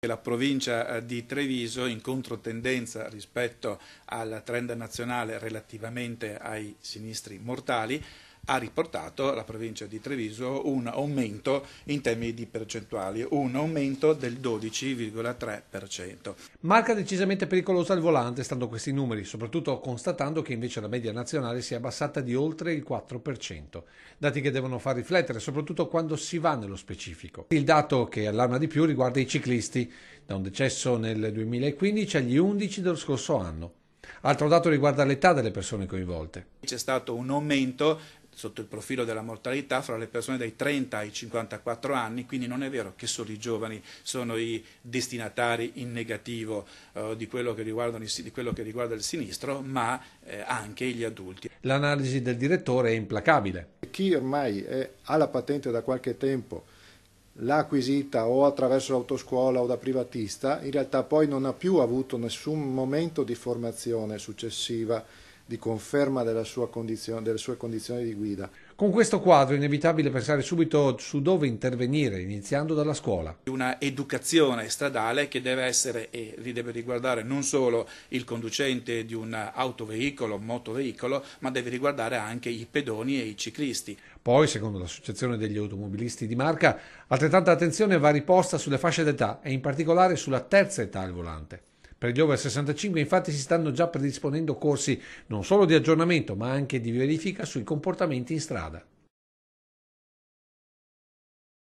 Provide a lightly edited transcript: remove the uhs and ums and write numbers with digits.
La provincia di Treviso, in controtendenza rispetto al trend nazionale relativamente ai sinistri mortali, ha riportato la provincia di Treviso un aumento in termini di percentuali, un aumento del 12,3%. Marca decisamente pericolosa al volante, stando questi numeri, soprattutto constatando che invece la media nazionale si è abbassata di oltre il 4%, dati che devono far riflettere, soprattutto quando si va nello specifico. Il dato che allarma di più riguarda i ciclisti, da un decesso nel 2015 agli 11 dello scorso anno. Altro dato riguarda l'età delle persone coinvolte. C'è stato un aumento sotto il profilo della mortalità fra le persone dai 30 ai 54 anni, quindi non è vero che solo i giovani sono i destinatari in negativo di quello che riguarda il sinistro, ma anche gli adulti. L'analisi del direttore è implacabile. Chi ormai ha la patente da qualche tempo, l'ha acquisita o attraverso l'autoscuola o da privatista, in realtà poi non ha più avuto nessun momento di formazione successiva di conferma delle sue condizioni di guida. Con questo quadro è inevitabile pensare subito su dove intervenire, iniziando dalla scuola. Una educazione stradale che deve essere e deve riguardare non solo il conducente di un autoveicolo, motoveicolo, ma deve riguardare anche i pedoni e i ciclisti. Poi, secondo l'Associazione degli automobilisti di Marca, altrettanta attenzione va riposta sulle fasce d'età e in particolare sulla terza età al volante. Per gli over 65 infatti si stanno già predisponendo corsi non solo di aggiornamento ma anche di verifica sui comportamenti in strada.